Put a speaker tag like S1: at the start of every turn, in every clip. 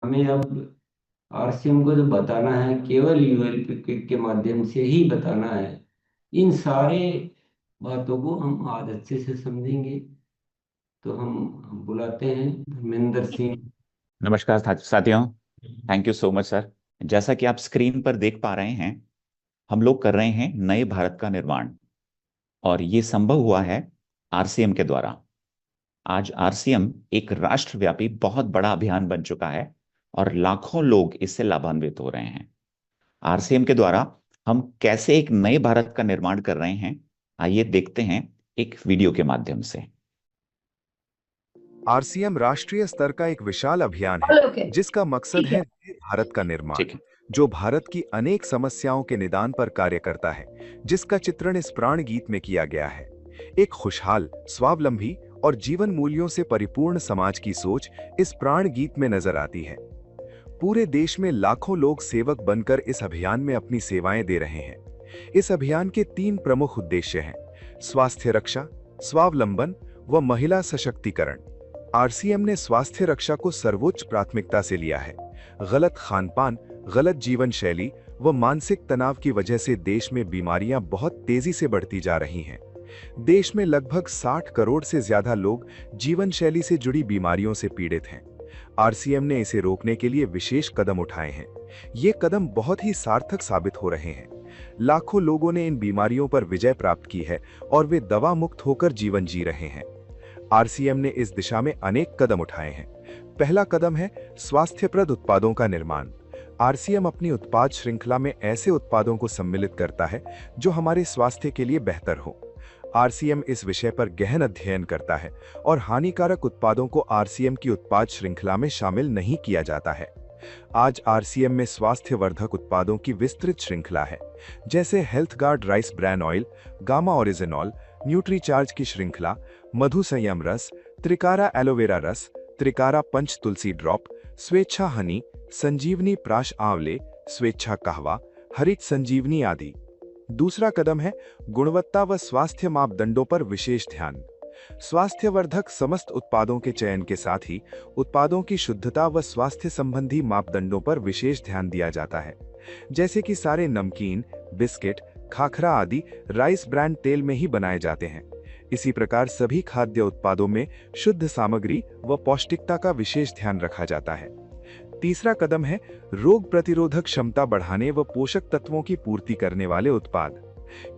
S1: हमें अब आरसीएम को जो बताना है केवल यूएल के माध्यम से ही बताना है। इन सारे बातों को हम आज अच्छे से समझेंगे। तो हम बुलाते हैं धर्मेंद्र सिंह।
S2: नमस्कार साथियों। Thank you so much sir. जैसा कि आप स्क्रीन पर देख पा रहे हैं, हम लोग कर रहे हैं नए भारत का निर्माण। और ये संभव हुआ है आरसीएम के द्वारा। आज आरसीएम एक राष्ट्रव्यापी बहुत बड़ा अभियान बन चुका है और लाखों लोग इससे लाभान्वित हो रहे हैं। आरसीएम के द्वारा हम कैसे एक नए भारत का निर्माण कर रहे हैं, आइए देखते हैं एक वीडियो के माध्यम से।
S3: आरसीएम राष्ट्रीय स्तर का एक विशाल अभियान है
S4: ओके।
S3: जिसका मकसद
S4: ठीक
S3: है
S4: है।
S3: नए भारत का निर्माण,
S2: ठीक है।
S3: जो भारत की अनेक समस्याओं के निदान पर कार्य करता है, जिसका चित्रण इस प्राण गीत में किया गया है। एक खुशहाल, स्वावलंबी और जीवन मूल्यों से परिपूर्ण समाज की सोच इस प्राण गीत में नजर आती है। पूरे देश में लाखों लोग सेवक बनकर इस अभियान में अपनी सेवाएं दे रहे हैं। इस अभियान के 3 प्रमुख उद्देश्य हैं: स्वास्थ्य रक्षा, स्वावलंबन व महिला सशक्तिकरण। आरसीएम ने स्वास्थ्य रक्षा को सर्वोच्च प्राथमिकता से लिया है। गलत खानपान, गलत जीवन शैली व मानसिक तनाव की वजह से देश में बीमारियां बहुत तेजी से बढ़ती जा रही हैं। देश में लगभग 60 करोड़ से ज्यादा लोग जीवन शैली से जुड़ी बीमारियों से पीड़ित हैं। आरसीएम ने इसे रोकने के लिए विशेष कदम उठाए हैं। ये कदम बहुत ही सार्थक साबित हो रहे हैं। लाखों लोगों ने इन बीमारियों पर विजय प्राप्त की है और वे दवा मुक्त होकर जीवन जी रहे हैं। आरसीएम ने इस दिशा में अनेक कदम उठाए हैं। पहला कदम है स्वास्थ्यप्रद उत्पादों का निर्माण। आरसीएम अपनी उत्पाद श्रृंखला में ऐसे उत्पादों को सम्मिलित करता है जो हमारे स्वास्थ्य के लिए बेहतर हो। आरसीएम इस विषय पर गहन अध्ययन करता है और हानिकारक उत्पादों को आरसीएम की उत्पाद श्रृंखला में शामिल नहीं किया जाता है। आज आरसीएम में स्वास्थ्यवर्धक उत्पादों की विस्तृत श्रृंखला है, जैसे health guard rice bran oil, gamma oryzanol, Nutricharge की श्रृंखला, मधु संयम रस, त्रिकारा एलोवेरा रस, त्रिकारा पंच तुलसी ड्रॉप, स्वेच्छा हनी, संजीवनी प्राश आंवले, स्वेच्छा कहवा, हरित संजीवनी आदि। दूसरा कदम है गुणवत्ता व स्वास्थ्य मापदंडों पर विशेष ध्यान। स्वास्थ्यवर्धक समस्त उत्पादों के चयन के साथ ही उत्पादों की शुद्धता व स्वास्थ्य संबंधी मापदंडों पर विशेष ध्यान दिया जाता है, जैसे कि सारे नमकीन, बिस्किट, खाखरा आदि राइस ब्रांड तेल में ही बनाए जाते हैं। इसी प्रकार सभी खाद्य उत्पादों में शुद्ध सामग्री व पौष्टिकता का विशेष ध्यान रखा जाता है। तीसरा कदम है रोग प्रतिरोधक क्षमता बढ़ाने व पोषक तत्वों की पूर्ति करने वाले उत्पाद।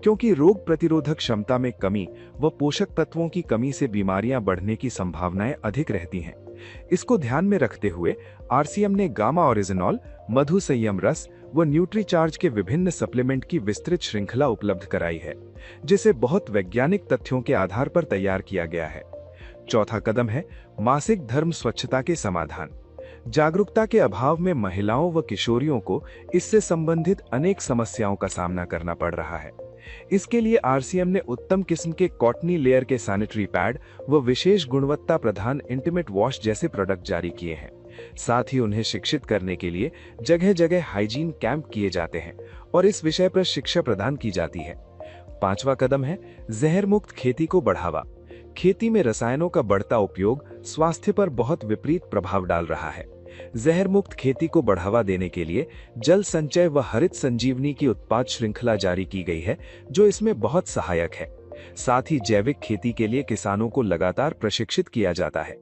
S3: क्योंकि रोग प्रतिरोधक क्षमता में कमी व पोषक तत्वों की कमी से बीमारियां बढ़ने की संभावनाएं अधिक रहती हैं। इसको ध्यान में रखते हुए आरसीएम ने गामा ओरिजिनॉल, मधु संयम रस व न्यूट्रीचार्ज के विभिन्न सप्लीमेंट की विस्तृत श्रृंखला उपलब्ध कराई है, जिसे बहुत वैज्ञानिक तथ्यों के आधार पर तैयार किया गया है। चौथा कदम है मासिक धर्म स्वच्छता के समाधान। जागरूकता के अभाव में महिलाओं व किशोरियों को इससे संबंधित अनेक समस्याओं का सामना करना पड़ रहा है। इसके लिए आरसीएम ने उत्तम किस्म के कॉटनी लेयर के सैनिटरी पैड व विशेष गुणवत्ता प्रधान इंटीमेट वॉश जैसे प्रोडक्ट जारी किए हैं। साथ ही उन्हें शिक्षित करने के लिए जगह जगह हाइजीन कैंप किए जाते हैं और इस विषय पर शिक्षा प्रदान की जाती है। पांचवा कदम है जहर मुक्त खेती को बढ़ावा। खेती में रसायनों का बढ़ता उपयोग स्वास्थ्य पर बहुत विपरीत प्रभाव डाल रहा है। जहर मुक्त खेती को बढ़ावा देने के लिए जल संचय व हरित संजीवनी की उत्पाद श्रृंखला जारी की गई है, जो इसमें बहुत सहायक है। साथ ही जैविक खेती के लिए किसानों को लगातार प्रशिक्षित किया जाता है।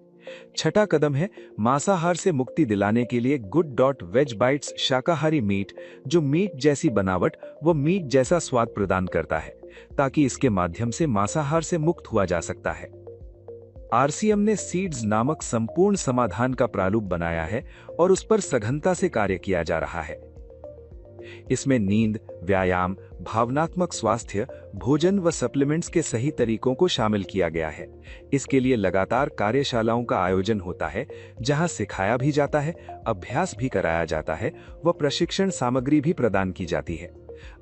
S3: छठा कदम है मांसाहार से मुक्ति दिलाने के लिए गुड डॉट वेज बाइट्स शाकाहारी मीट, जो मीट जैसी बनावट व मीट जैसा स्वाद प्रदान करता है, ताकि इसके माध्यम से मांसाहार से मुक्त हुआ जा सकता है। आरसीएम ने सीड्स नामक संपूर्ण समाधान का प्रारूप बनाया है और उस पर सघनता से कार्य किया जा रहा है। इसमें नींद, व्यायाम, भावनात्मक स्वास्थ्य, भोजन व सप्लीमेंट्स के सही तरीकों को शामिल किया गया है। इसके लिए लगातार कार्यशालाओं का आयोजन होता है, जहां सिखाया भी जाता है, अभ्यास भी कराया जाता है व प्रशिक्षण सामग्री भी प्रदान की जाती है।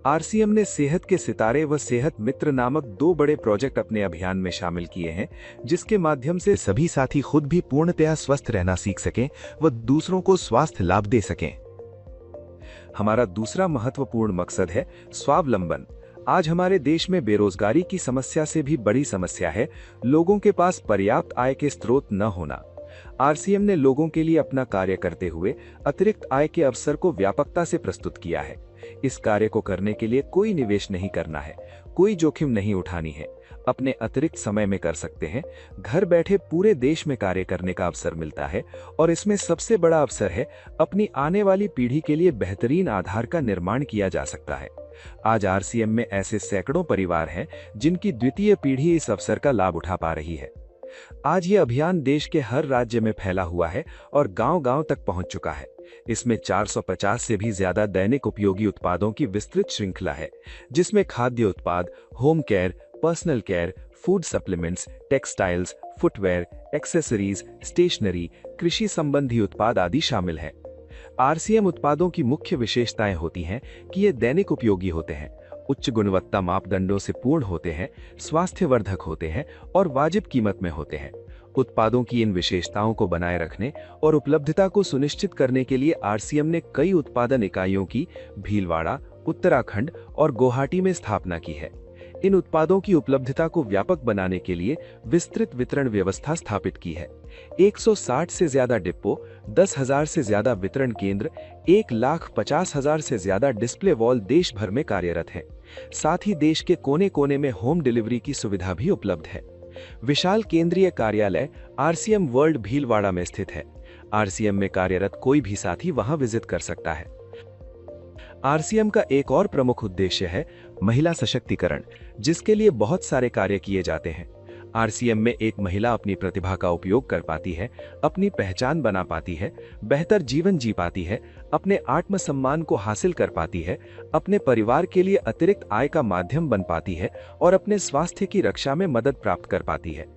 S3: आरसीएम ने सेहत के सितारे व सेहत मित्र नामक 2 बड़े प्रोजेक्ट अपने अभियान में शामिल किए हैं, जिसके माध्यम से सभी साथी खुद भी पूर्णतया स्वस्थ रहना सीख सकें व दूसरों को स्वास्थ्य लाभ दे सकें। हमारा दूसरा महत्वपूर्ण मकसद है स्वावलंबन। आज हमारे देश में बेरोजगारी की समस्या से भी बड़ी समस्या है लोगों के पास पर्याप्त आय के स्रोत न होना। आरसीएम ने लोगों के लिए अपना कार्य करते हुए अतिरिक्त आय के अवसर को व्यापकता से प्रस्तुत किया है। इस कार्य को करने के लिए कोई निवेश नहीं करना है, कोई जोखिम नहीं उठानी है, अपने अतिरिक्त समय में कर सकते हैं। घर बैठे पूरे देश में कार्य करने का अवसर मिलता है और इसमें सबसे बड़ा अवसर है, अपनी आने वाली पीढ़ी के लिए बेहतरीन आधार का निर्माण किया जा सकता है। आज आरसीएम में ऐसे सैकड़ों परिवार हैं जिनकी द्वितीय पीढ़ी इस अवसर का लाभ उठा पा रही है। आज ये अभियान देश के हर राज्य में फैला हुआ है और गांव-गांव तक पहुंच चुका है। इसमें 450 से भी ज्यादा दैनिक उपयोगी उत्पादों की विस्तृत श्रृंखला है, जिसमें खाद्य उत्पाद, home care, personal care, food supplements, textiles, footwear, accessories, stationery, कृषि संबंधी उत्पाद आदि शामिल हैं। आरसीएम उत्पादों की मुख्य विशेषताएं होती हैं कि ये दैनिक उपयोगी होते हैं, उच्च गुणवत्ता मापदंडों से पूर्ण होते हैं, स्वास्थ्यवर्धक होते हैं और वाजिब कीमत में होते हैं। उत्पादों की इन विशेषताओं को बनाए रखने और उपलब्धता को सुनिश्चित करने के लिए आरसीएम ने कई उत्पादन इकाइयों की भीलवाड़ा, उत्तराखंड और गुवाहाटी में स्थापना की है। इन उत्पादों की उपलब्धता को व्यापक बनाने के लिए विस्तृत वितरण व्यवस्था स्थापित की है। 160 से ज्यादा डिपो, 10,000 से ज्यादा वितरण केंद्र, 1,50,000 से ज्यादा डिस्प्ले वॉल देश भर में कार्यरत हैं। साथ ही देश के कोने कोने में होम डिलीवरी की सुविधा भी उपलब्ध है। विशाल केंद्रीय कार्यालय आरसीएम वर्ल्ड भीलवाड़ा में स्थित है। आरसीएम में कार्यरत कोई भी साथी वहां विजिट कर सकता है। आरसीएम का एक और प्रमुख उद्देश्य है महिला सशक्तिकरण, जिसके लिए बहुत सारे कार्य किए जाते हैं। आरसीएम में एक महिला अपनी प्रतिभा का उपयोग कर पाती है, अपनी पहचान बना पाती है, बेहतर जीवन जी पाती है, अपने आत्मसम्मान को हासिल कर पाती है, अपने परिवार के लिए अतिरिक्त आय का माध्यम बन पाती है और अपने स्वास्थ्य की रक्षा में मदद प्राप्त कर पाती है।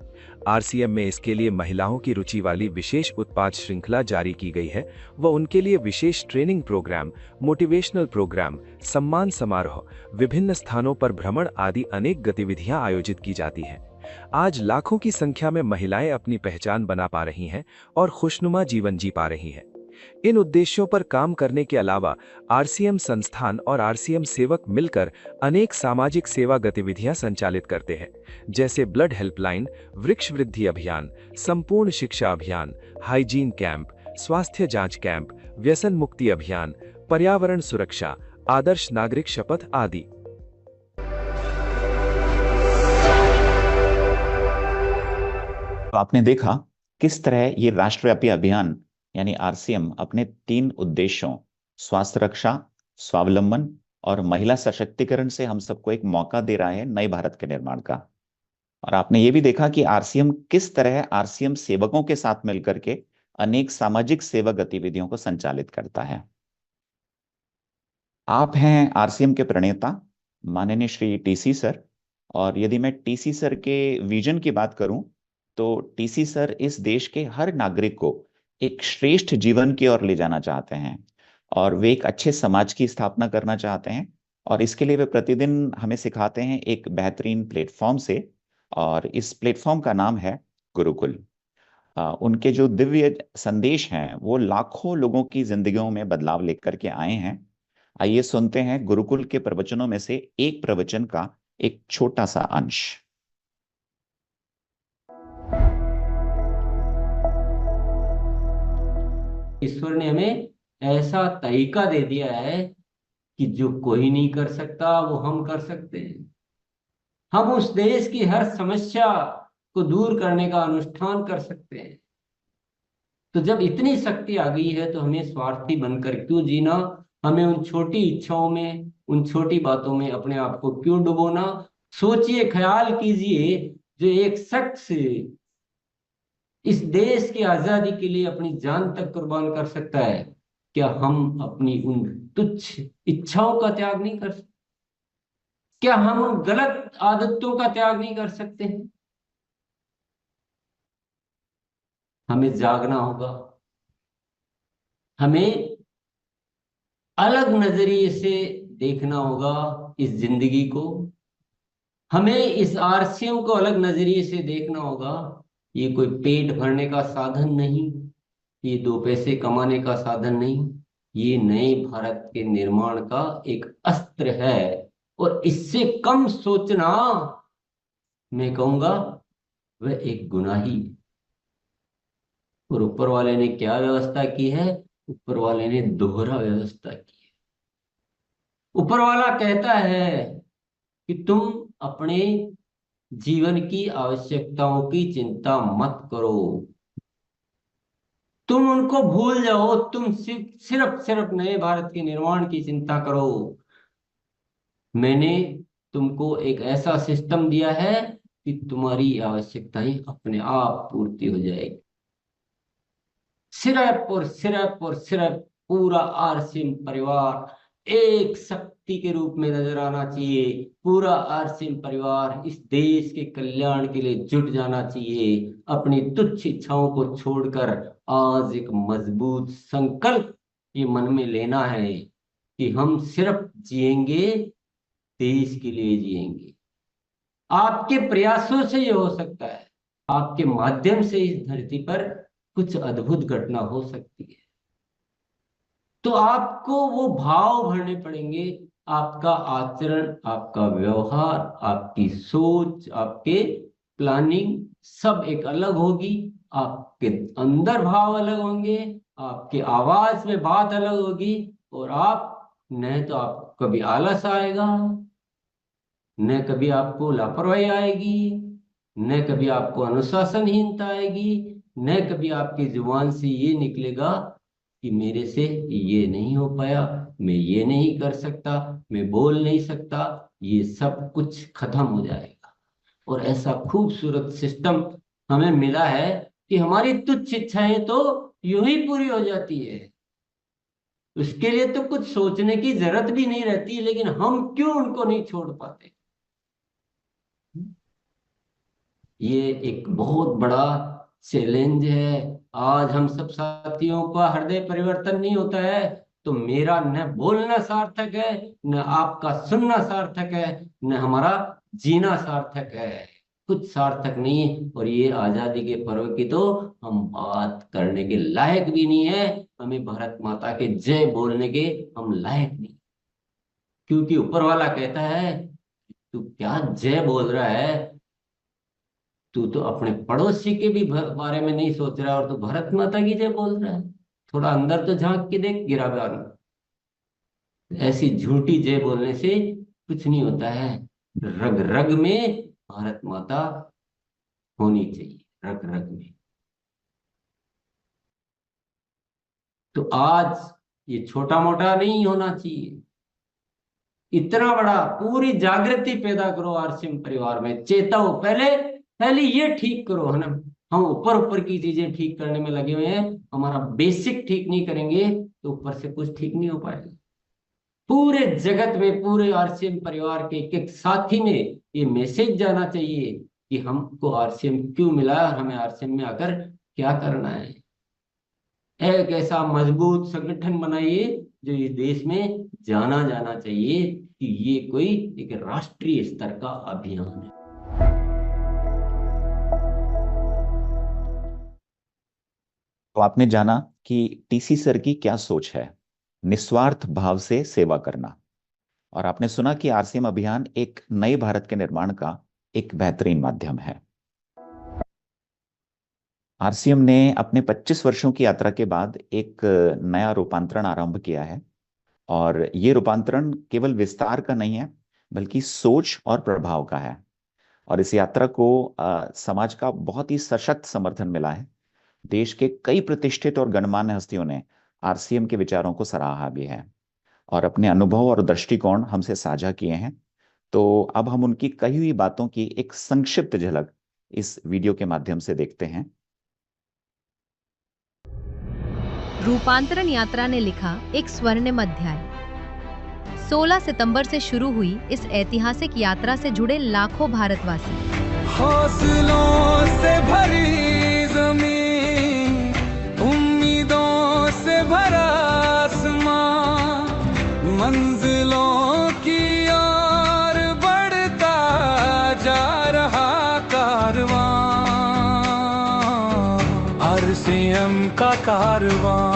S3: आरसीएम में इसके लिए महिलाओं की रुचि वाली विशेष उत्पाद श्रृंखला जारी की गई है व उनके लिए विशेष ट्रेनिंग प्रोग्राम, मोटिवेशनल प्रोग्राम, सम्मान समारोह, विभिन्न स्थानों पर भ्रमण आदि अनेक गतिविधियां आयोजित की जाती हैं। आज लाखों की संख्या में महिलाएं अपनी पहचान बना पा रही हैं और खुशनुमा जीवन जी पा रही हैं। इन उद्देश्यों पर काम करने के अलावा आरसीएम संस्थान और आरसीएम सेवक मिलकर अनेक सामाजिक सेवा गतिविधियां संचालित करते हैं, जैसे ब्लड हेल्पलाइन, वृक्ष वृद्धि अभियान, संपूर्ण शिक्षा अभियान, हाइजीन कैंप, स्वास्थ्य जांच कैंप, व्यसन मुक्ति अभियान, पर्यावरण सुरक्षा, आदर्श नागरिक शपथ आदि।
S2: तो आपने देखा किस तरह ये राष्ट्रव्यापी अभियान यानी आरसीएम अपने 3 उद्देश्यों स्वास्थ्य रक्षा, स्वावलंबन और महिला सशक्तिकरण से हम सबको एक मौका दे रहा है नए भारत के निर्माण का। और आपने ये भी देखा कि आरसीएम किस तरह आरसीएम सेवकों के साथ मिलकर के अनेक सामाजिक सेवा गतिविधियों को संचालित करता है। आप हैं आरसीएम के प्रणेता माननीय श्री टीसी सर, और यदि मैं टीसी सर के विजन की बात करूं तो टीसी सर इस देश के हर नागरिक को एक श्रेष्ठ जीवन की ओर ले जाना चाहते हैं और वे एक अच्छे समाज की स्थापना करना चाहते हैं। और इसके लिए वे प्रतिदिन हमें सिखाते हैं एक बेहतरीन प्लेटफॉर्म से, और इस प्लेटफॉर्म का नाम है गुरुकुल। उनके जो दिव्य संदेश हैं वो लाखों लोगों की जिंदगियों में बदलाव लेकर के आए हैं। आइए सुनते हैं गुरुकुल के प्रवचनों में से एक प्रवचन का एक छोटा सा अंश।
S1: ईश्वर ने हमें ऐसा तरीका दे दिया है कि जो कोई नहीं कर सकता वो हम कर सकते हैं। हम उस देश की हर समस्या को दूर करने का अनुष्ठान कर सकते हैं। तो जब इतनी शक्ति आ गई है तो हमें स्वार्थी बनकर क्यों जीना, हमें उन छोटी इच्छाओं में, उन छोटी बातों में अपने आप को क्यों डुबोना। सोचिए, ख्याल कीजिए, जो एक शख्स इस देश की आजादी के लिए अपनी जान तक कुर्बान कर सकता है, क्या हम अपनी उन तुच्छ इच्छाओं का त्याग नहीं कर सकते? क्या हम उन गलत आदतों का त्याग नहीं कर सकते हैं? हमें जागना होगा, हमें अलग नजरिए से देखना होगा इस जिंदगी को, हमें इस आरसीएम को अलग नजरिए से देखना होगा। ये कोई पेट भरने का साधन नहीं, ये 2 पैसे कमाने का साधन नहीं, ये नए भारत के निर्माण का एक अस्त्र है। और इससे कम सोचना, मैं कहूंगा, वह एक गुनाही है। और ऊपर वाले ने क्या व्यवस्था की है? ऊपर वाले ने दोहरा व्यवस्था की है। ऊपर वाला कहता है कि तुम अपने जीवन की आवश्यकताओं की चिंता मत करो, तुम उनको भूल जाओ, तुम सिर्फ सिर्फ नए भारत के निर्माण की चिंता करो। मैंने तुमको एक ऐसा सिस्टम दिया है कि तुम्हारी आवश्यकताएं अपने आप पूर्ति हो जाएगी। सिर्फ पूरा आरसीएम परिवार एक शक्ति के रूप में नजर आना चाहिए। पूरा आरसीएम परिवार इस देश के कल्याण के लिए जुट जाना चाहिए। अपनी तुच्छ इच्छाओं को छोड़कर आज एक मजबूत संकल्प ये मन में लेना है कि हम सिर्फ जिएंगे, देश के लिए जिएंगे। आपके प्रयासों से ये हो सकता है, आपके माध्यम से इस धरती पर कुछ अद्भुत घटना हो सकती है। तो आपको वो भाव भरने पड़ेंगे। आपका आचरण, आपका व्यवहार, आपकी सोच, आपके प्लानिंग सब एक अलग होगी। आपके अंदर भाव अलग होंगे, आपके आवाज में बात अलग होगी। और आप न तो आपको कभी आलस आएगा, न कभी आपको लापरवाही आएगी, न कभी आपको अनुशासनहीनता आएगी, न कभी आपकी जुबान से ये निकलेगा कि मेरे से ये नहीं हो पाया, मैं ये नहीं कर सकता, मैं बोल नहीं सकता। ये सब कुछ खत्म हो जाएगा। और ऐसा खूबसूरत सिस्टम हमें मिला है कि हमारी तुच्छ इच्छाएं तो यूं ही पूरी हो जाती है। उसके लिए तो कुछ सोचने की जरूरत भी नहीं रहती, लेकिन हम क्यों उनको नहीं छोड़ पाते? ये एक बहुत बड़ा चैलेंज है। आज हम सब साथियों का हृदय परिवर्तन नहीं होता है तो मेरा न बोलना सार्थक है, न आपका सुनना सार्थक है, न हमारा जीना सार्थक है। कुछ सार्थक नहीं है। और ये आजादी के पर्व की तो हम बात करने के लायक भी नहीं है। हमें भारत माता के जय बोलने के हम लायक नहीं, क्योंकि ऊपर वाला कहता है तू क्या जय बोल रहा है? तू तो अपने पड़ोसी के भी बारे में नहीं सोच रहा और तू भारत माता की जय बोल रहा है। थोड़ा अंदर तो झांक के देख गिराबान। ऐसी झूठी जय बोलने से कुछ नहीं होता है। रग रग में भारत माता होनी चाहिए, रग रग में। तो आज ये छोटा मोटा नहीं होना चाहिए, इतना बड़ा। पूरी जागृति पैदा करो आरसीएम परिवार में, चेताओ। पहले पहले ये ठीक करो, है ना। हम ऊपर ऊपर की चीजें ठीक करने में लगे हुए हैं, हमारा बेसिक ठीक नहीं करेंगे तो ऊपर से कुछ ठीक नहीं हो पाएगा। पूरे जगत में, पूरे आरसीएम परिवार के एक एक साथी में ये मैसेज जाना चाहिए कि हमको आरसीएम क्यों मिला है और हमें आरसीएम में आकर क्या करना है। एक ऐसा मजबूत संगठन बनाइए जो इस देश में जाना जाना चाहिए कि ये कोई एक राष्ट्रीय स्तर का अभियान है।
S2: तो आपने जाना कि टीसी सर की क्या सोच है, निस्वार्थ भाव से सेवा करना। और आपने सुना कि आरसीएम अभियान एक नए भारत के निर्माण का एक बेहतरीन माध्यम है। आरसीएम ने अपने 25 वर्षों की यात्रा के बाद एक नया रूपांतरण आरंभ किया है। और ये रूपांतरण केवल विस्तार का नहीं है, बल्कि सोच और प्रभाव का है। और इस यात्रा को समाज का बहुत ही सशक्त समर्थन मिला है। देश के कई प्रतिष्ठित और गणमान्य हस्तियों ने आरसीएम के विचारों को सराहा भी है और अपने अनुभव और दृष्टिकोण हमसे साझा किए हैं। तो अब हम उनकी कही हुई बातों की एक संक्षिप्त झलक इस वीडियो के माध्यम से देखते हैं।
S4: रूपांतरण यात्रा ने लिखा एक स्वर्णिम अध्याय। 16 सितंबर से शुरू हुई इस ऐतिहासिक यात्रा से जुड़े लाखों भारतवासी।
S5: हौसलों से भरी ज़मीन, उम्मीदों से भरा आसमां, मंजिलों की ओर बढ़ता जा रहा कारवां, आरसीएम का कारवां,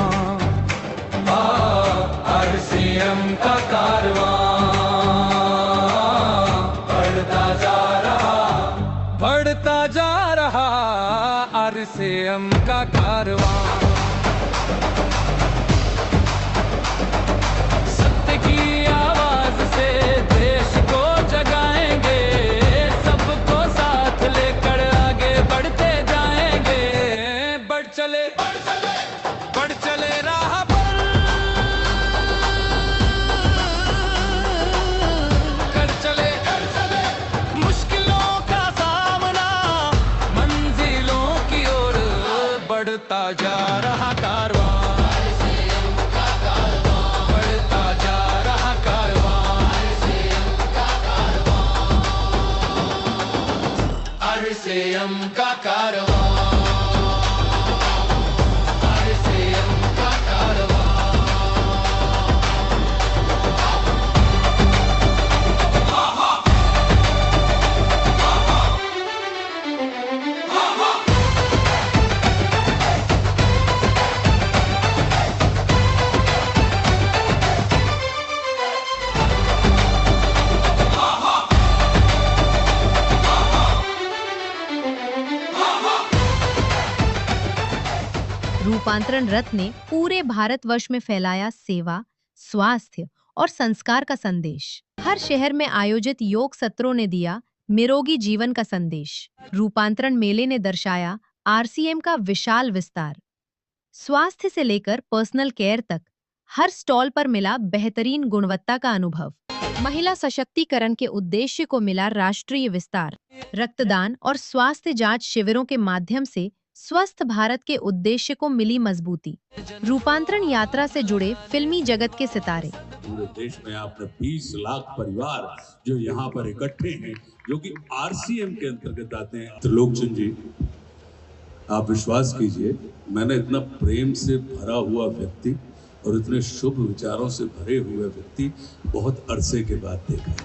S5: आरसीएम का कारवां बढ़ता जा रहा, आरसीएम का कारवां। आरसीएम का कारवां, आरसीएम का कारवां।
S4: रूपांतरण रथ ने पूरे भारतवर्ष में फैलाया सेवा, स्वास्थ्य और संस्कार का संदेश। हर शहर में आयोजित योग सत्रों ने दिया निरोगी जीवन का संदेश। रूपांतरण मेले ने दर्शाया आरसीएम का विशाल विस्तार। स्वास्थ्य से लेकर पर्सनल केयर तक हर स्टॉल पर मिला बेहतरीन गुणवत्ता का अनुभव। महिला सशक्तिकरण के उद्देश्य को मिला राष्ट्रीय विस्तार। रक्तदान और स्वास्थ्य जांच शिविरों के माध्यम से स्वस्थ भारत के उद्देश्य को मिली मजबूती। रूपांतरण यात्रा से जुड़े फिल्मी जगत के सितारे।
S6: पूरे देश में आपने 20 लाख परिवार जो यहाँ पर इकट्ठे हैं, जो कि आरसीएम के अंतर्गत आते हैं। त्रिलोकचंद जी, आप विश्वास कीजिए, मैंने इतना प्रेम से भरा हुआ व्यक्ति और इतने शुभ विचारों से भरे हुए व्यक्ति बहुत अरसे के बाद देखा है।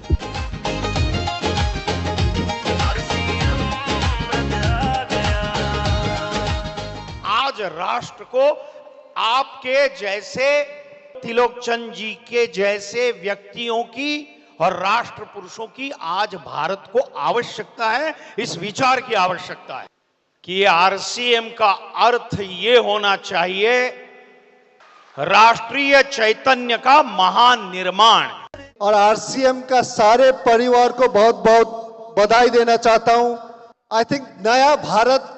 S7: आज राष्ट्र को आपके जैसे त्रिलोकचंद जी के जैसे व्यक्तियों की और राष्ट्र पुरुषों की आज भारत को आवश्यकता है। इस विचार की आवश्यकता है कि आरसीएम का अर्थ ये होना चाहिए राष्ट्रीय चैतन्य का महान निर्माण।
S8: और आरसीएम का सारे परिवार को बहुत बहुत बधाई देना चाहता हूं। आई थिंक नया भारत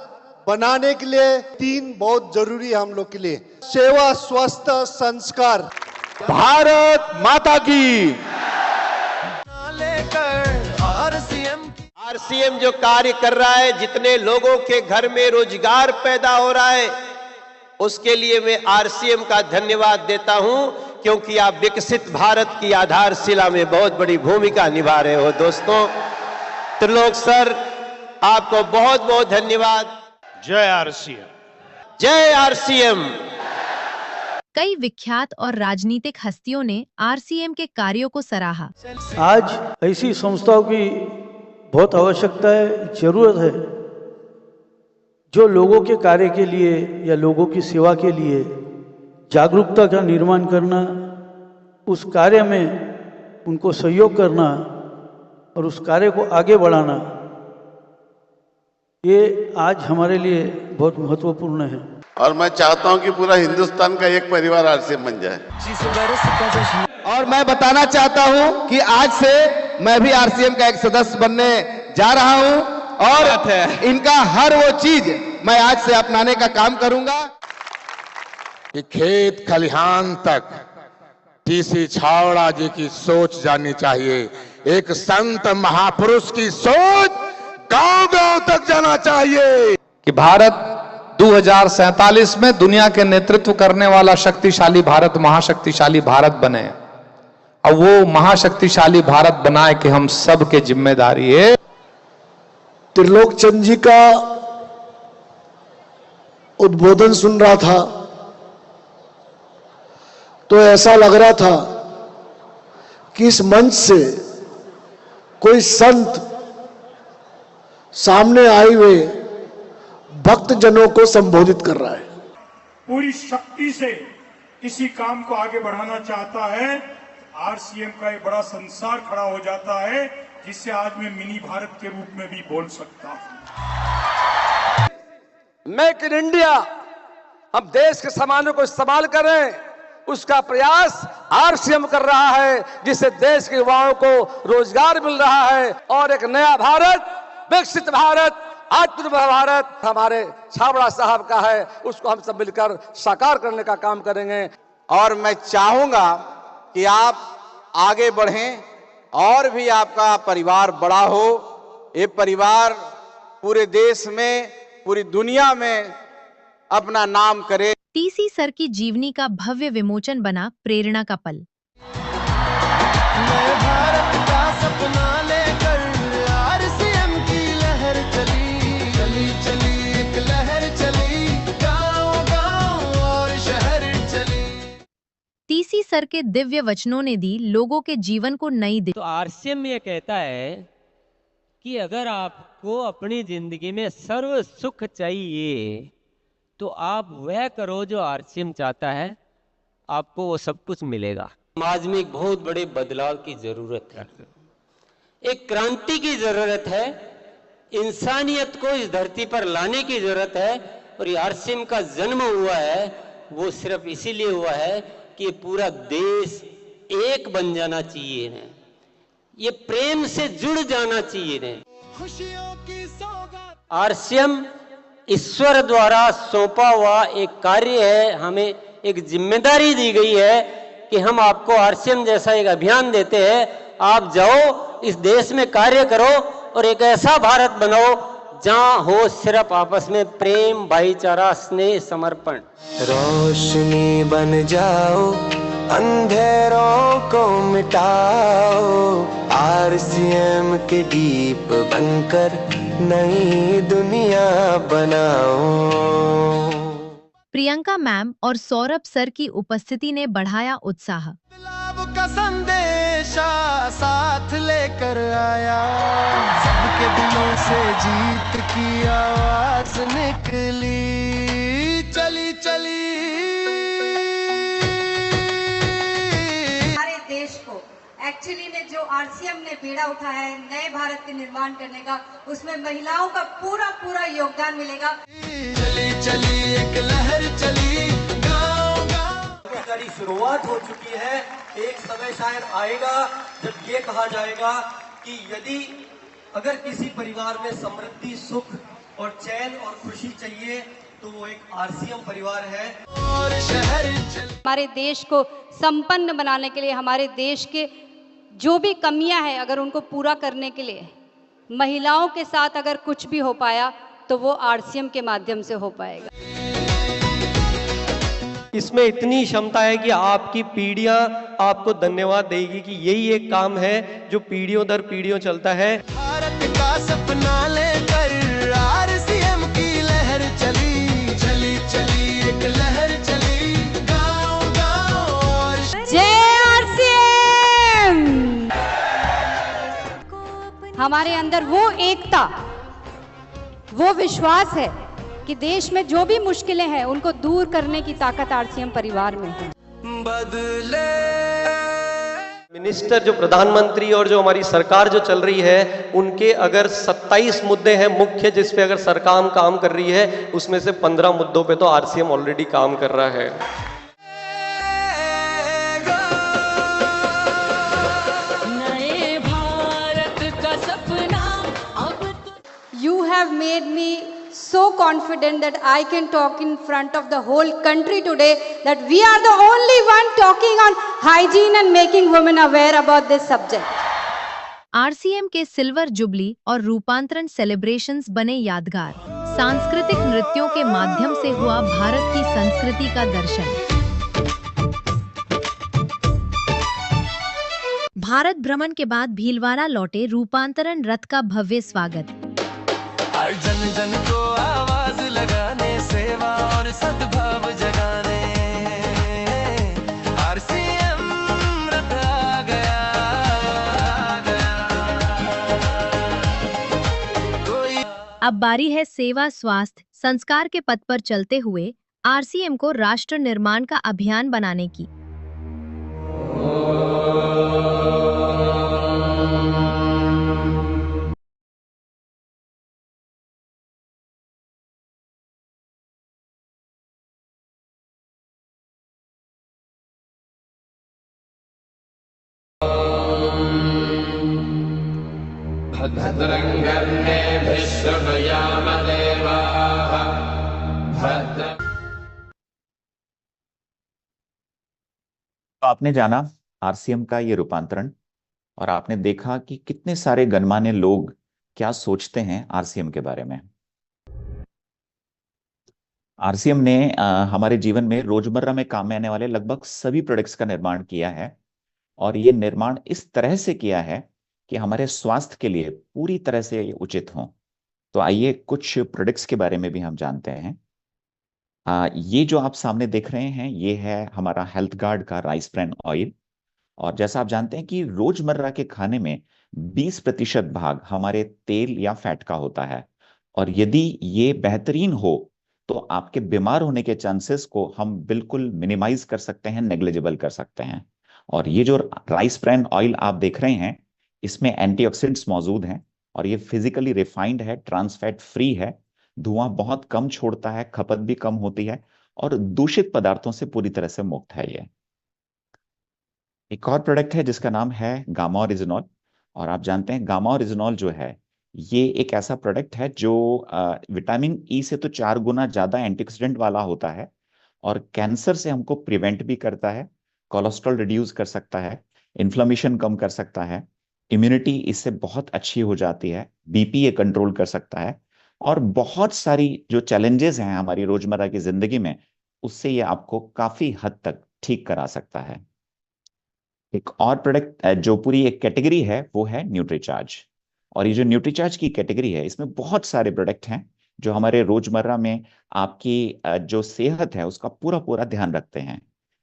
S8: बनाने के लिए 3 बहुत जरूरी है हम लोग के लिए: सेवा, स्वास्थ्य, संस्कार।
S7: भारत माता की।
S9: आरसीएम जो कार्य कर रहा है, जितने लोगों के घर में रोजगार पैदा हो रहा है, उसके लिए मैं आरसीएम का धन्यवाद देता हूं, क्योंकि आप विकसित भारत की आधारशिला में बहुत बड़ी भूमिका निभा रहे हो। दोस्तों, त्रिलोक सर, आपको बहुत बहुत धन्यवाद।
S7: जय आरसीएम,
S9: जय आरसीएम।
S4: कई विख्यात और राजनीतिक हस्तियों ने आरसीएम के कार्यों को सराहा।
S10: आज ऐसी संस्थाओं की बहुत आवश्यकता है, जरूरत है, जो लोगों के कार्य के लिए या लोगों की सेवा के लिए जागरूकता का निर्माण करना, उस कार्य में उनको सहयोग करना और उस कार्य को आगे बढ़ाना, ये आज हमारे लिए बहुत महत्वपूर्ण है।
S11: और मैं चाहता हूं कि पूरा हिंदुस्तान का एक परिवार आरसीएम बन जाए।
S12: और मैं बताना चाहता हूं कि आज से मैं भी आरसीएम का एक सदस्य बनने जा रहा हूं और इनका हर वो चीज मैं आज से अपनाने का काम करूंगा।
S13: कि खेत खलिहान तक टीसी छावड़ा जी की सोच जानी चाहिए। एक संत महापुरुष की सोच गांव-गांव तक जाना चाहिए
S14: कि भारत 2047 में दुनिया के नेतृत्व करने वाला शक्तिशाली भारत, महाशक्तिशाली भारत बने। अब वो महाशक्तिशाली भारत बनाए कि हम सब के जिम्मेदारी है।
S8: त्रिलोकचंद जी का उद्बोधन सुन रहा था तो ऐसा लग रहा था कि इस मंच से कोई संत सामने आए हुए भक्त जनों को संबोधित कर रहा है।
S15: पूरी शक्ति से किसी काम को आगे बढ़ाना चाहता है, आरसीएम का एक बड़ा संसार खड़ा हो जाता है, जिससे आज मैं मिनी भारत के रूप में भी बोल सकता हूं।
S12: मेक इन इंडिया, हम देश के सामानों को इस्तेमाल करें, उसका प्रयास आरसीएम कर रहा है, जिससे देश के युवाओं को रोजगार मिल रहा है और एक नया भारत, विकसित भारत, आत्मनिर्भर भारत हमारे छाबड़ा साहब का है। उसको हम सब मिलकर साकार करने का काम करेंगे।
S16: और मैं चाहूंगा कि आप आगे बढ़ें और भी आपका परिवार बड़ा हो। ये परिवार पूरे देश में, पूरी दुनिया में अपना नाम करे।
S4: टीसी सर की जीवनी का भव्य विमोचन बना प्रेरणा का पल।
S5: भारत का सपना लेकर आरसीएम की लहर चली,
S4: टीसी सर के दिव्य वचनों ने दी लोगों के जीवन को नई दिशा।
S17: तो आरसीएम ये कहता है कि अगर आपको अपनी जिंदगी में सर्व सुख चाहिए तो आप वह करो जो आरसीएम चाहता है, आपको वो सब कुछ मिलेगा। समाज में एक बहुत बड़े बदलाव की जरूरत है, एक क्रांति की जरूरत है, इंसानियत को इस धरती पर लाने की जरूरत है। और ये आरसीएम का जन्म हुआ है वो सिर्फ इसीलिए हुआ है कि ये पूरा देश एक बन जाना चाहिए है, ये प्रेम से जुड़ जाना चाहिए है। आरसीएम ईश्वर द्वारा सौंपा हुआ एक कार्य है, हमें एक जिम्मेदारी दी गई है कि हम आपको आरसीएम जैसा एक अभियान देते हैं, आप जाओ इस देश में कार्य करो और एक ऐसा भारत बनाओ जहां हो सिर्फ आपस में प्रेम, भाईचारा, स्नेह, समर्पण।
S18: रोशनी बन जाओ, अंधेरों को मिटाओ, आरसीएम के दीप बनकर नई दुनिया बनाओ।
S4: प्रियंका मैम और सौरभ सर की उपस्थिति ने बढ़ाया उत्साह।
S18: का संदेशा साथ लेकर आया, सबके दिलों से जीत की आवाज निकली, चली चली।
S19: हमारे देश को एक्चुअली में जो आरसीएम ने बीड़ा उठाया है नए भारत के निर्माण करने का, उसमें महिलाओं का पूरा पूरा योगदान मिलेगा।
S18: चली चली एक लहर चली, गाँव गाँव
S20: की शुरुआत हो चुकी है। एक समय शायद आएगा जब ये कहा जाएगा कि यदि अगर किसी परिवार में समृद्धि, सुख और चैन और खुशी चाहिए तो वो एक आरसीएम परिवार है। और शहर
S21: हमारे देश को संपन्न बनाने के लिए, हमारे देश के जो भी कमियां हैं अगर उनको पूरा करने के लिए महिलाओं के साथ अगर कुछ भी हो पाया तो वो आरसीएम के माध्यम से हो पाएगा।
S20: इसमें इतनी क्षमता है कि आपकी पीढ़ियां आपको धन्यवाद देगी कि यही एक काम है जो पीढ़ियों दर पीढ़ियों चलता है।
S18: भारत का सपना लेकर आरसीएम की लहर चली, चली चली एक लहर चली, गाँव गाँव।
S21: जय आरसीएम। हमारे अंदर वो एकता, वो विश्वास है कि देश में जो भी मुश्किलें हैं उनको दूर करने की ताकत आरसीएम परिवार में है।
S18: बदले
S20: मिनिस्टर जो प्रधानमंत्री और जो हमारी सरकार जो चल रही है उनके अगर 27 मुद्दे हैं मुख्य जिस पे अगर सरकार काम कर रही है, उसमें से 15 मुद्दों पे तो आरसीएम ऑलरेडी काम कर रहा है।
S21: नए भारत का सपना अब You have made me so confident that I can talk in front of the whole country today that we are the only one talking on hygiene and making women aware about this subject.
S4: RCM के silver jubilee और रूपांतरण celebrations बने यादगार। सांस्कृतिक नृत्यों के माध्यम से हुआ भारत की संस्कृति का दर्शन। भारत भ्रमण के बाद भीलवाड़ा लौटे रूपांतरण रथ का भव्य स्वागत।
S18: जन जन को आवाज लगाने, सेवा और सद्भाव जगाने, आरसीएम रथ आ गया, कोई।
S4: अब बारी है सेवा, स्वास्थ्य, संस्कार के पथ पर चलते हुए आरसीएम को राष्ट्र निर्माण का अभियान बनाने की।
S2: तो आपने जाना आरसीएम का ये रूपांतरण और आपने देखा कि कितने सारे गणमान्य लोग क्या सोचते हैं आरसीएम के बारे में। आरसीएम ने हमारे जीवन में रोजमर्रा में काम में आने वाले लगभग सभी प्रोडक्ट्स का निर्माण किया है और ये निर्माण इस तरह से किया है कि हमारे स्वास्थ्य के लिए पूरी तरह से उचित हों। तो आइए कुछ प्रोडक्ट्स के बारे में भी हम जानते हैं। ये जो आप सामने देख रहे हैं ये है हमारा हेल्थ गार्ड का राइस ब्रान ऑयल। और जैसा आप जानते हैं कि रोजमर्रा के खाने में 20% भाग हमारे तेल या फैट का होता है। और यदि ये बेहतरीन हो तो आपके बीमार होने के चांसेस को हम बिल्कुल मिनिमाइज कर सकते हैं, नेग्लिजिबल कर सकते हैं। और ये जो राइस ब्रान ऑयल आप देख रहे हैं इसमें एंटीऑक्सीडेंट्स मौजूद हैं और ये फिजिकली रिफाइंड है, ट्रांस फैट फ्री है, धुआं बहुत कम छोड़ता है, खपत भी कम होती है और दूषित पदार्थों से पूरी तरह से मुक्त है ये। एक और प्रोडक्ट है जिसका नाम है गामा ओरिजिनॉल। और आप जानते हैं गामा ओरिजिनॉल जो है ये एक ऐसा प्रोडक्ट है जो विटामिन ई से तो 4 गुना ज्यादा एंटीऑक्सीडेंट वाला होता है और कैंसर से हमको प्रिवेंट भी करता है, कोलेस्ट्रॉल रिड्यूस कर सकता है, इन्फ्लेमेशन कम कर सकता है, इम्यूनिटी इससे बहुत अच्छी हो जाती है, बीपी ये कंट्रोल कर सकता है और बहुत सारी जो चैलेंजेस हैं हमारी रोजमर्रा की जिंदगी में उससे ये आपको काफी हद तक ठीक करा सकता है। एक और प्रोडक्ट जो पूरी एक कैटेगरी है वो है न्यूट्रीचार्ज। और ये जो न्यूट्रीचार्ज की कैटेगरी है इसमें बहुत सारे प्रोडक्ट हैं जो हमारे रोजमर्रा में आपकी जो सेहत है उसका पूरा पूरा ध्यान रखते हैं।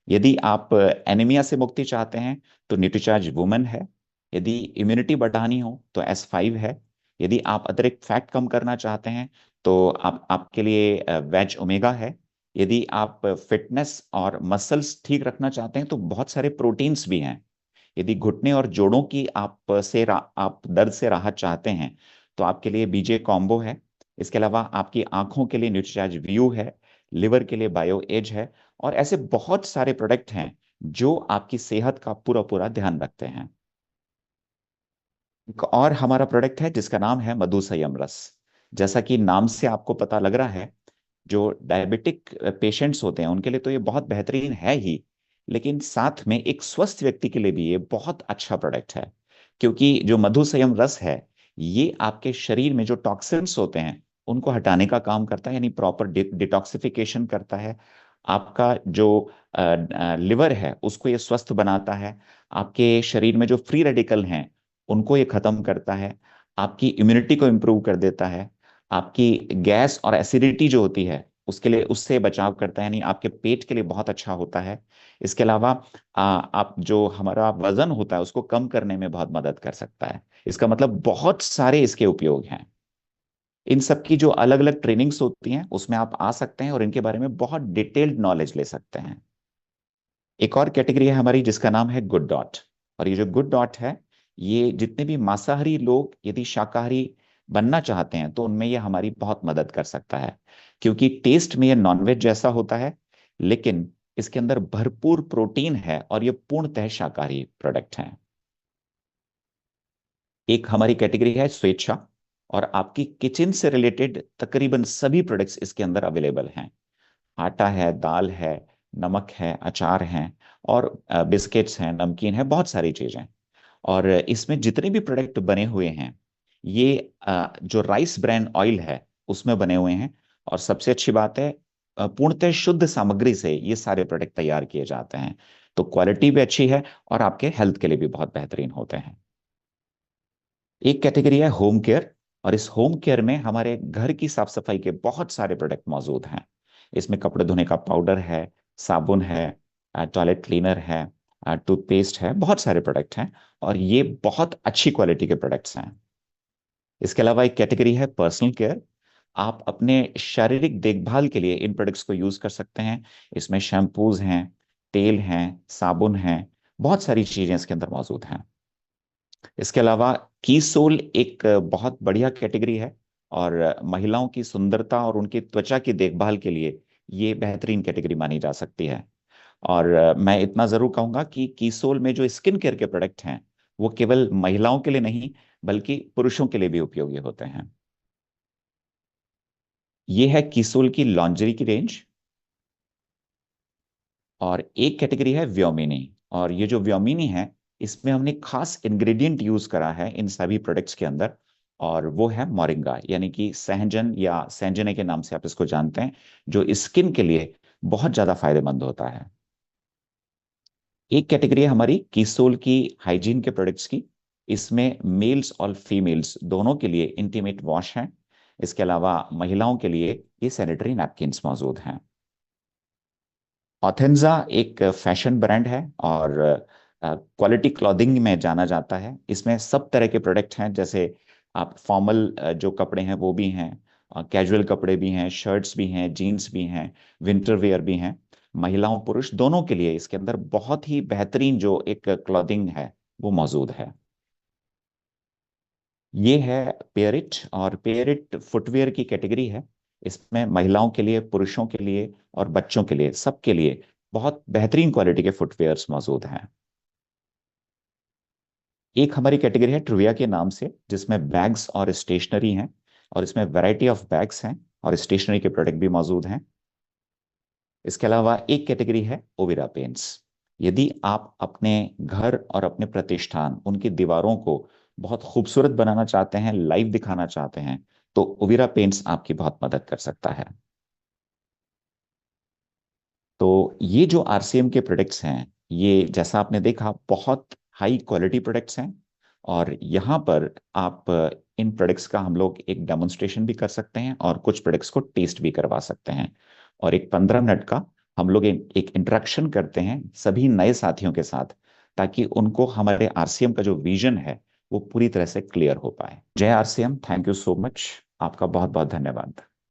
S2: यदि आप एनीमिया से मुक्ति चाहते हैं तो न्यूट्रीचार्ज वुमेन है। यदि इम्यूनिटी बढ़ानी हो तो S5 है। यदि आप अतिरिक्त फैट कम करना चाहते हैं तो आपके लिए वेज ओमेगा है। यदि आप फिटनेस और मसल्स ठीक रखना चाहते हैं तो बहुत सारे प्रोटीन्स भी हैं। यदि घुटने और जोड़ों की आप दर्द से राहत चाहते हैं तो आपके लिए बीजे कॉम्बो है। इसके अलावा आपकी आंखों के लिए न्यूट्रीचार्ज व्यू है, लिवर के लिए बायो एज है और ऐसे बहुत सारे प्रोडक्ट हैं जो आपकी सेहत का पूरा पूरा ध्यान रखते हैं। एक और हमारा प्रोडक्ट है जिसका नाम है मधु संयम रस। जैसा कि नाम से आपको पता लग रहा है जो डायबिटिक पेशेंट्स होते हैं उनके लिए तो ये बहुत बेहतरीन है ही, लेकिन साथ में एक स्वस्थ व्यक्ति के लिए भी ये बहुत अच्छा प्रोडक्ट है। क्योंकि जो मधु संयम रस है ये आपके शरीर में जो टॉक्सिन्स होते हैं उनको हटाने का काम करता है, यानी प्रॉपर डिटॉक्सिफिकेशन करता है। आपका जो लिवर है उसको ये स्वस्थ बनाता है। आपके शरीर में जो फ्री रेडिकल हैं उनको ये खत्म करता है। आपकी इम्यूनिटी को इम्प्रूव कर देता है। आपकी गैस और एसिडिटी जो होती है उसके लिए उससे बचाव करता है, यानी आपके पेट के लिए बहुत अच्छा होता है। इसके अलावा आप जो हमारा वजन होता है उसको कम करने में बहुत मदद कर सकता है। इसका मतलब बहुत सारे इसके उपयोग हैं। इन सब की जो अलग अलग ट्रेनिंग्स होती हैं उसमें आप आ सकते हैं और इनके बारे में बहुत डिटेल्ड नॉलेज ले सकते हैं। एक और कैटेगरी है हमारी जिसका नाम है गुड डॉट। और ये जो गुड डॉट है ये जितने भी मांसाहारी लोग यदि शाकाहारी बनना चाहते हैं तो उनमें ये हमारी बहुत मदद कर सकता है, क्योंकि टेस्ट में ये नॉनवेज जैसा होता है लेकिन इसके अंदर भरपूर प्रोटीन है और ये पूर्णतः शाकाहारी प्रोडक्ट हैं। एक हमारी कैटेगरी है स्वेच्छा और आपकी किचन से रिलेटेड तकरीबन सभी प्रोडक्ट्स इसके अंदर अवेलेबल हैं। आटा है, दाल है, नमक है, अचार हैं और बिस्किट्स हैं, नमकीन है, बहुत सारी चीजें। और इसमें जितने भी प्रोडक्ट बने हुए हैं ये जो राइस ब्रान ऑयल है उसमें बने हुए हैं। और सबसे अच्छी बात है पूर्णतः शुद्ध सामग्री से ये सारे प्रोडक्ट तैयार किए जाते हैं, तो क्वालिटी भी अच्छी है और आपके हेल्थ के लिए भी बहुत बेहतरीन होते हैं। एक कैटेगरी है होम केयर और इस होम केयर में हमारे घर की साफ सफाई के बहुत सारे प्रोडक्ट मौजूद हैं। इसमें कपड़े धोने का पाउडर है, साबुन है, टॉयलेट क्लीनर है, टूथपेस्ट है, बहुत सारे प्रोडक्ट हैं और ये बहुत अच्छी क्वालिटी के प्रोडक्ट्स हैं। इसके अलावा एक कैटेगरी है पर्सनल केयर। आप अपने शारीरिक देखभाल के लिए इन प्रोडक्ट्स को यूज कर सकते हैं। इसमें शैम्पूज हैं, तेल हैं, साबुन हैं, बहुत सारी चीजें इसके अंदर मौजूद हैं। इसके अलावा कीसोल एक बहुत बढ़िया कैटेगरी है और महिलाओं की सुंदरता और उनकी त्वचा की देखभाल के लिए ये बेहतरीन कैटेगरी मानी जा सकती है। और मैं इतना जरूर कहूंगा कि कीसोल में जो स्किन केयर के प्रोडक्ट हैं वो केवल महिलाओं के लिए नहीं बल्कि पुरुषों के लिए भी उपयोगी होते हैं। ये है कीसोल की लॉन्जरी की रेंज। और एक कैटेगरी है व्योमिनी और ये जो व्योमिनी है इसमें हमने खास इंग्रेडिएंट यूज करा है इन सभी प्रोडक्ट्स के अंदर और वो है मोरिंगा, यानी कि सहजन या सहजने के नाम से आप इसको जानते हैं, जो स्किन के लिए बहुत ज्यादा फायदेमंद होता है। एक कैटेगरी है हमारी कीसोल की हाइजीन के प्रोडक्ट्स की। इसमें मेल्स और फीमेल्स दोनों के लिए इंटीमेट वॉश हैं। इसके अलावा महिलाओं के लिए ये सैनिटरी नैपकिन्स मौजूद हैं। ऑथेंजा एक फैशन ब्रांड है और क्वालिटी क्लॉथिंग में जाना जाता है। इसमें सब तरह के प्रोडक्ट हैं, जैसे आप फॉर्मल जो कपड़े हैं वो भी हैं, कैजुअल कपड़े भी हैं, शर्ट्स भी हैं, जीन्स भी हैं, विंटर वेयर भी हैं। महिलाओं पुरुष दोनों के लिए इसके अंदर बहुत ही बेहतरीन जो एक क्लॉथिंग है वो मौजूद है। ये है पेयरिट, और पेयरिट फुटवेयर की कैटेगरी है। इसमें महिलाओं के लिए, पुरुषों के लिए और बच्चों के लिए, सबके लिए बहुत बेहतरीन क्वालिटी के फुटवेयर्स मौजूद हैं। एक हमारी कैटेगरी है ट्रुविया के नाम से, जिसमें बैग्स और स्टेशनरी हैं, और इसमें वैरायटी ऑफ बैग्स हैं और स्टेशनरी के प्रोडक्ट भी मौजूद हैं। इसके अलावा एक कैटेगरी है ओविरा पेंट्स। यदि आप अपने घर और अपने प्रतिष्ठान, उनकी दीवारों को बहुत खूबसूरत बनाना चाहते हैं, लाइव दिखाना चाहते हैं, तो ओविरा पेंट्स आपकी बहुत मदद कर सकता है। तो ये जो आरसीएम के प्रोडक्ट्स हैं, ये जैसा आपने देखा बहुत हाई क्वालिटी प्रोडक्ट्स हैं, और यहाँ पर आप इन प्रोडक्ट्स का हम लोग एक डेमोन्स्ट्रेशन भी कर सकते हैं और कुछ प्रोडक्ट्स को टेस्ट भी करवा सकते हैं, और एक 15 मिनट का हम लोग एक इंटरेक्शन करते हैं सभी नए साथियों के साथ, ताकि उनको हमारे आरसीएम का जो विजन है वो पूरी तरह से क्लियर हो पाए। जय RCM, thank you so much, आपका बहुत बहुत धन्यवाद।